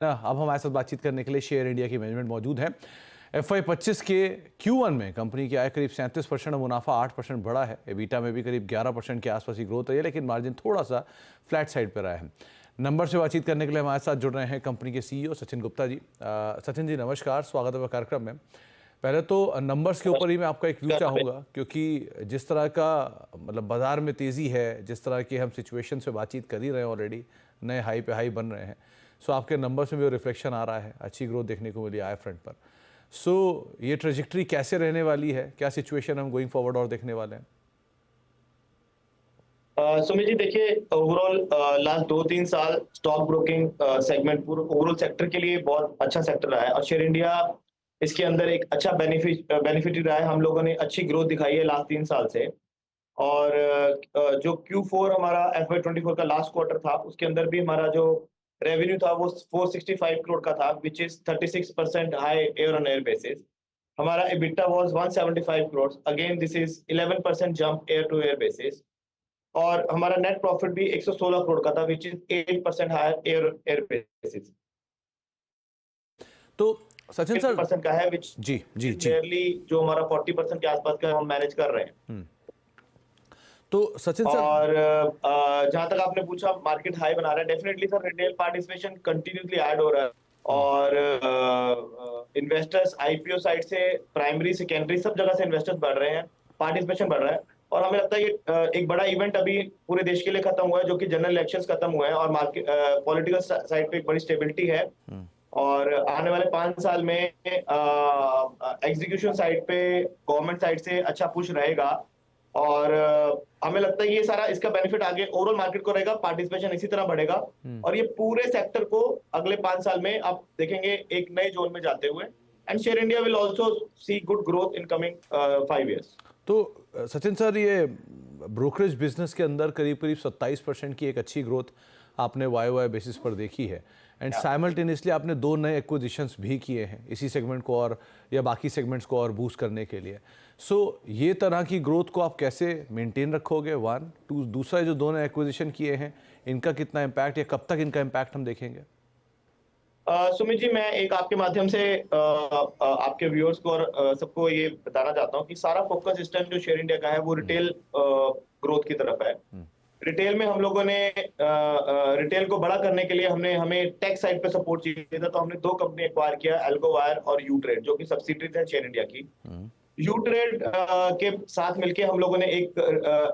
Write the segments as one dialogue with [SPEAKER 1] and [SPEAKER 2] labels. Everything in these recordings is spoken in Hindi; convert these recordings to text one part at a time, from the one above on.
[SPEAKER 1] अब हमारे साथ बातचीत करने के लिए शेयर इंडिया की मैनेजमेंट मौजूद है। FY25 के Q1 में कंपनी की आय करीब 37% और मुनाफा 8% बढ़ा है। एबिटा में भी करीब 11% के आसपास की ग्रोथ रही है, लेकिन मार्जिन थोड़ा सा फ्लैट साइड पर रहा है। नंबर से बातचीत करने के लिए हमारे साथ जुड़ रहे हैं कंपनी के CEO सचिन गुप्ता जी। सचिन जी नमस्कार, स्वागत है कार्यक्रम में। पहले तो नंबर्स के ऊपर ही मैं आपका एक व्यू चाहूँगा, क्योंकि जिस तरह का मतलब बाजार में तेज़ी है, जिस तरह की हम सिचुएशन से बातचीत कर ही रहे हैं, ऑलरेडी नए हाई पे हाई बन रहे हैं। सो आपके नंबर्स में भी रिफ्लेक्शन आ रहा है, अच्छी ग्रोथ देखने को मिली आय फ्रंट पर। सो ये ट्रेजेक्ट्री कैसे रहने वाली है, क्या सिचुएशन हम गोइंग फॉरवर्ड और देखने वाले हैं?
[SPEAKER 2] सुमित जी देखिए, ओवरऑल लास्ट 2-3 साल स्टॉक ब्रोकिंग सेगमेंट पूरे ओवरऑल सेक्टर के लिए बहुत अच्छा सेक्टर रहा है और शेयर इंडिया इसके अंदर एक अच्छा बेनिफिट रहा है। हम लोगों ने अच्छी ग्रोथ दिखाई है लास्ट 3 साल से। और जो Q4 हमारा FY24 का लास्ट क्वार्टर था, उसके अंदर भी हमारा जो रेवेन्यू था वो 465 करोड़ का था, which is 36% high year on year basis. हमारा EBITDA was 175 crore, again this is 11% jump year to year basis. और हमारा नेट प्रॉफिट भी 116 करोड़ का था, which is 8% higher year basis.
[SPEAKER 1] तो सचिन सर
[SPEAKER 2] 8% का है, विच
[SPEAKER 1] जी जी जी
[SPEAKER 2] नियरली जो हमारा 40% के आसपास का हम मैनेज कर रहे हैं।
[SPEAKER 1] तो सचिन सर
[SPEAKER 2] और जहां तक आपने पूछा मार्केट हाई बना रहा है, definitely sir retail participation continuously add हो रहा है। और इन्वेस्टर्स आईपीओ साइड से प्राइमरी सेकेंडरी सब जगह से इन्वेस्टर्स बढ़ रहे हैं, पार्टिसिपेशन बढ़ रहा है। और हमें लगता है कि एक बड़ा इवेंट अभी पूरे देश के लिए खत्म हुआ है, जो कि जनरल इलेक्शंस खत्म हुए हैं और मार्केट पॉलिटिकल साइड पे एक बड़ी स्टेबिलिटी है। और आने वाले 5 साल में एग्जीक्यूशन साइड पे गवर्नमेंट साइड से अच्छा पुश रहेगा। और हमें लगता है ये सारा इसका बेनिफिट आगे ओवरऑल मार्केट को रहेगा, पार्टिसिपेशन इसी तरह बढ़ेगा। और ये पूरे सेक्टर को अगले 5 साल में आप देखेंगे एक नए जोन में जाते हुए। And share India will also C good growth in coming 5 years.
[SPEAKER 1] तो सचिन सर, ये ब्रोकरेज बिजनेस के अंदर करीब करीब 27% की एक अच्छी ग्रोथ आपने वाई बेसिस पर देखी है, एंड साइमल्टेनियसली आपने 2 नए एक्विजिशंस भी किए हैं इसी सेगमेंट को और या बाकी सेगमेंट्स को और बूस्ट करने के लिए। सो ये तरह की ग्रोथ को आप कैसे मेंटेन रखोगे? 1 2 दूसरा, जो 2 नए एक्विजिशन किए हैं इनका कितना इम्पैक्ट या कब तक इनका इम्पैक्ट हम देखेंगे?
[SPEAKER 2] सुमित जी, मैं एक आपके माध्यम से आपके व्यूअर्स को और सबको ये बताना चाहता हूँ कि सारा फोकस इस टाइम जो शेयर इंडिया का है वो रिटेल ग्रोथ की तरफ है। रिटेल में हम लोगों ने रिटेल को बड़ा करने के लिए हमें टेक साइड पे सपोर्ट चाहिए था, तो हमने 2 कंपनी एक्वायर किया, एल्गोवायर और यूट्रेड, जो कि सब्सिडीज है शेयर इंडिया की। यूट्रेड के साथ मिलके हम लोगों ने एक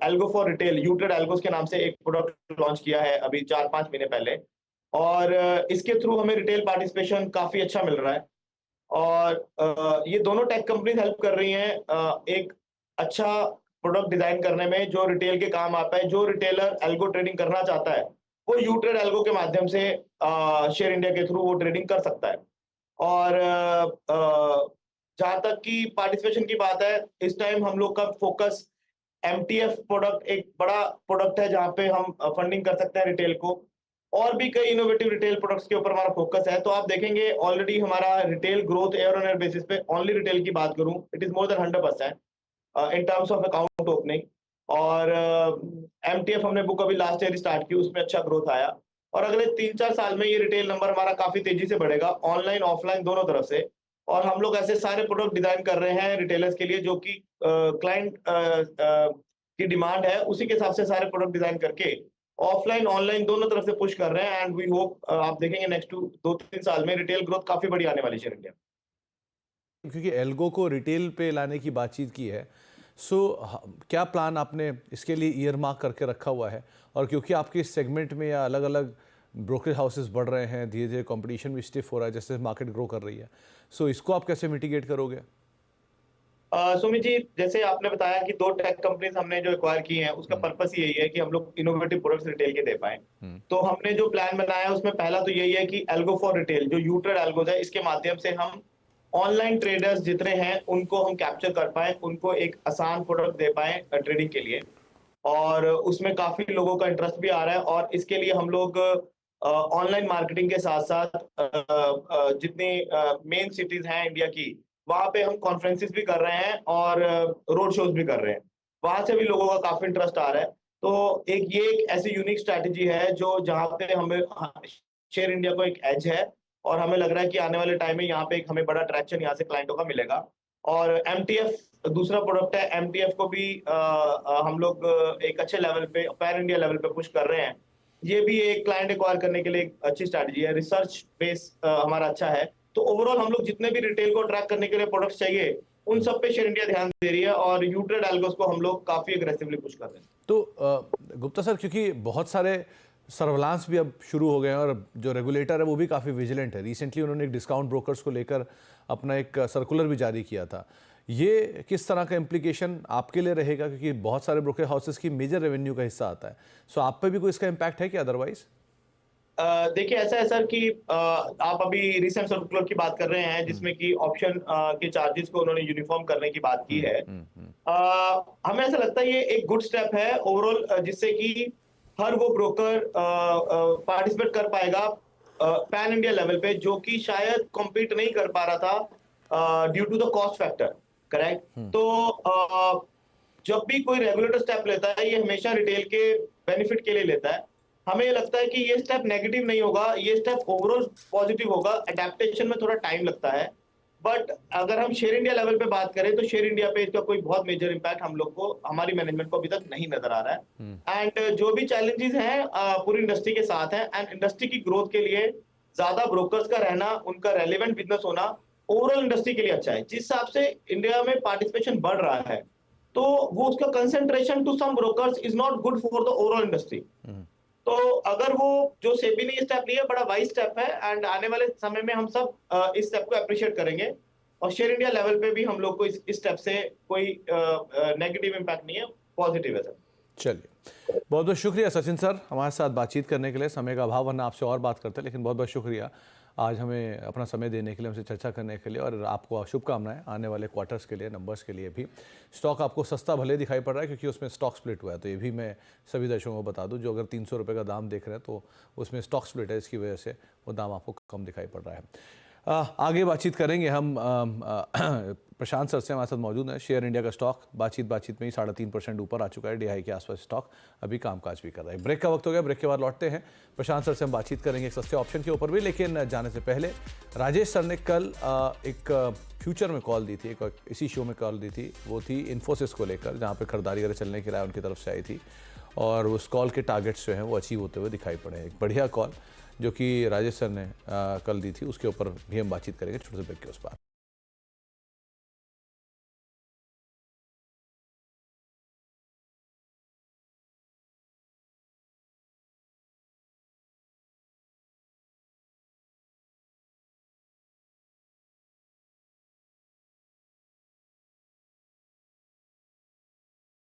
[SPEAKER 2] एल्गो फॉर रिटेल, यूट्रेड एल्गोस के नाम से एक प्रोडक्ट लॉन्च किया है अभी 4-5 महीने पहले। और इसके थ्रू हमें रिटेल पार्टिसिपेशन काफी अच्छा मिल रहा है। और ये दोनों टेक कंपनीज हेल्प कर रही हैं एक अच्छा प्रोडक्ट डिजाइन करने में, जो रिटेल के काम आता है। जो रिटेलर एल्गो ट्रेडिंग करना चाहता है वो यूट्रेड एल्गो के माध्यम से शेयर इंडिया के थ्रू वो ट्रेडिंग कर सकता है। और जहां तक की पार्टिसिपेशन की बात है, इस टाइम हम लोग का फोकस MTF प्रोडक्ट एक बड़ा प्रोडक्ट है, जहां पे हम फंडिंग कर सकते हैं रिटेल को। और भी कई इनोवेटिव रिटेल प्रोडक्ट्स के ऊपर हमारा फोकस है। तो आप देखेंगे ऑलरेडी हमारा retail growth year on year basis पे, ओनली रिटेल की बात करूं, it is more than 100% in terms of account opening. और MTF हमने बुक अभी लास्ट ईयर स्टार्ट की, उसमें अच्छा ग्रोथ आया। और अगले 3-4 साल में ये रिटेल नंबर हमारा काफी तेजी से बढ़ेगा, ऑनलाइन ऑफलाइन दोनों तरफ से। और हम लोग ऐसे सारे प्रोडक्ट डिजाइन कर रहे हैं रिटेलर्स के लिए, जो कि क्लाइंट की डिमांड है, उसी के हिसाब से सारे प्रोडक्ट डिजाइन करके ऑफलाइन ऑनलाइन दोनों तरफ से पुश कर रहे हैं। एंड वी होप आप देखेंगे नेक्स्ट 2-3 साल में रिटेल ग्रोथ काफी बड़ी आने वाली है शेयर इंडिया।
[SPEAKER 1] क्योंकि एल्गो को रिटेल पे लाने की बातचीत की है, सो क्या प्लान आपने इसके लिए ईयर मार्क करके रखा हुआ है? और क्योंकि आपके इस सेगमेंट में या अलग अलग ब्रोकरेज हाउसेस बढ़ रहे हैं, धीरे धीरे कंपटीशन भी स्टिफ हो रहा है जैसे मार्केट ग्रो कर रही है, सो इसको आप कैसे मिटिगेट करोगे?
[SPEAKER 2] सुमित जी, जैसे आपने बताया कि 2 टेक कंपनीज हमने जो एक्वायर की हैं, उसका पर्पस यही है कि हम लोग इनोवेटिव प्रोडक्ट्स रिटेल के दे पाए। तो हमने जो प्लान बनाया उसमें पहला तो यही है कि एल्गो फॉर रिटेल, जो यूट्रेड एल्गोज है, इसके माध्यम से हम ऑनलाइन ट्रेडर्स जितने हैं उनको हम कैप्चर कर पाए, उनको एक आसान प्रोडक्ट दे पाए ट्रेडिंग के लिए। और उसमें काफी लोगों का इंटरेस्ट भी आ रहा है। और इसके लिए हम लोग ऑनलाइन मार्केटिंग के साथ साथ जितनी मेन सिटीज हैं इंडिया की, वहां पे हम कॉन्फ्रेंसेस भी कर रहे हैं और रोड शोज भी कर रहे हैं। वहां से भी लोगों का काफी इंटरेस्ट आ रहा है। तो एक ऐसी यूनिक स्ट्रैटेजी है जो जहां पे हमें शेयर इंडिया को एक एज है। और हमें लग रहा है कि आने वाले टाइम में यहाँ पे एक हमें बड़ा ट्रैक्शन यहाँ से क्लाइंटों का मिलेगा। और एमटीएफ दूसरा प्रोडक्ट है, एमटीएफ को भी हम लोग एक अच्छे लेवल पे पैन इंडिया लेवल पे पुश कर रहे हैं। ये भी एक क्लाइंट एक्वायर करने के लिए एक अच्छी स्ट्रैटेजी है। रिसर्च बेस हमारा अच्छा है, तो ओवरऑल हम लोग जितने भी रिटेल को ट्रैक करने के लिए प्रोडक्ट्स चाहिए उन सब पे शेयर इंडिया ध्यान दे रही है, और यूट्रेड एल्गोस को हम लोग काफी अग्रेसिवली पुश कर रहे हैं।
[SPEAKER 1] तो गुप्ता सर, क्योंकि बहुत सारे सर्विलांस भी अब शुरू हो गए हैं और जो रेगुलेटर है वो भी काफ़ी विजिलेंट है। रिसेंटली उन्होंने एक डिस्काउंट ब्रोकर्स को लेकर अपना एक सर्कुलर भी जारी किया था। ये किस तरह का इम्प्लीकेशन आपके लिए रहेगा, क्योंकि बहुत सारे ब्रोकर हाउसेस की मेजर रेवेन्यू का हिस्सा आता है। सो आप पे भी कोई इसका इम्पैक्ट है क्या अदरवाइज?
[SPEAKER 2] देखिए, ऐसा है सर कि आप अभी रिसेंट सर्कुलर की बात कर रहे हैं जिसमें कि ऑप्शन के चार्जेस को उन्होंने यूनिफॉर्म करने की बात की है। हमें ऐसा लगता है ये एक गुड स्टेप है ओवरऑल, जिससे कि हर वो ब्रोकर पार्टिसिपेट कर पाएगा पैन इंडिया लेवल पे, जो कि शायद कॉम्पीट नहीं कर पा रहा था due to the cost factor. Correct. तो जब भी कोई रेगुलेटर स्टेप लेता है ये हमेशा रिटेल के बेनिफिट के लिए लेता है। हमें ये लगता है कि ये स्टेप नेगेटिव नहीं होगा, ये स्टेप ओवरऑल पॉजिटिव होगा। अडेप्टेशन में थोड़ा टाइम लगता है, बट अगर हम शेयर इंडिया लेवल पे बात करें तो शेयर इंडिया पे इसका कोई बहुत मेजर इम्पैक्ट हम लोग को, हमारी मैनेजमेंट को अभी तक नहीं नजर आ रहा है। एंड जो भी चैलेंजेस हैं पूरी इंडस्ट्री के साथ हैं, एंड इंडस्ट्री की ग्रोथ के लिए ज्यादा ब्रोकर्स का रहना, उनका रेलेवेंट बिजनेस होना ओवरऑल इंडस्ट्री के लिए अच्छा है। जिस हिसाब से इंडिया में पार्टिसिपेशन बढ़ रहा है, तो वो उसका concentration to some brokers is not good for the overall industry. तो अगर वो जो सेबी ने ये स्टेप लिया बड़ा वाइज स्टेप है, एंड आने वाले समय में हम सब इस स्टेप को अप्रिशिएट करेंगे। और शेयर इंडिया लेवल पे भी हम लोग को इस स्टेप से कोई नेगेटिव इम्पैक्ट नहीं है, पॉजिटिव है सर।
[SPEAKER 1] चलिए, बहुत बहुत शुक्रिया सचिन सर हमारे साथ बातचीत करने के लिए। समय का अभाव, वरना आपसे और बात करते, लेकिन बहुत बहुत शुक्रिया आज हमें अपना समय देने के लिए, हमसे चर्चा करने के लिए, और आपको शुभकामनाएं आने वाले क्वार्टर्स के लिए, नंबर्स के लिए भी। स्टॉक आपको सस्ता भले दिखाई पड़ रहा है क्योंकि उसमें स्टॉक स्प्लिट हुआ है, तो ये भी मैं सभी दर्शकों को बता दूं, जो अगर 300 रुपये का दाम देख रहे हैं तो उसमें स्टॉक स्प्लिट है, इसकी वजह से वो दाम आपको कम दिखाई पड़ रहा है। आगे बातचीत करेंगे हम। प्रशांत सर से हमारे साथ मौजूद है। शेयर इंडिया का स्टॉक बातचीत में ही 3.5% ऊपर आ चुका है, DI के आसपास स्टॉक अभी कामकाज भी कर रहा है। ब्रेक का वक्त हो गया, ब्रेक के बाद लौटते हैं। प्रशांत सर से हम बातचीत करेंगे एक सस्ते ऑप्शन के ऊपर भी, लेकिन जाने से पहले राजेश सर ने कल एक फ्यूचर में कॉल दी थी, एक इसी शो में कॉल दी थी, वो थी इन्फोसिस को लेकर, जहाँ पर खरीदारी वगैरह चलने की राय उनकी तरफ से आई थी, और उस कॉल के टारगेट्स जो हैं वो अचीव होते हुए दिखाई पड़े हैं। एक बढ़िया कॉल जो कि राजेश सर ने कल दी थी, उसके ऊपर भी हम बातचीत करेंगे छोटे से ब्रेक के उस पर।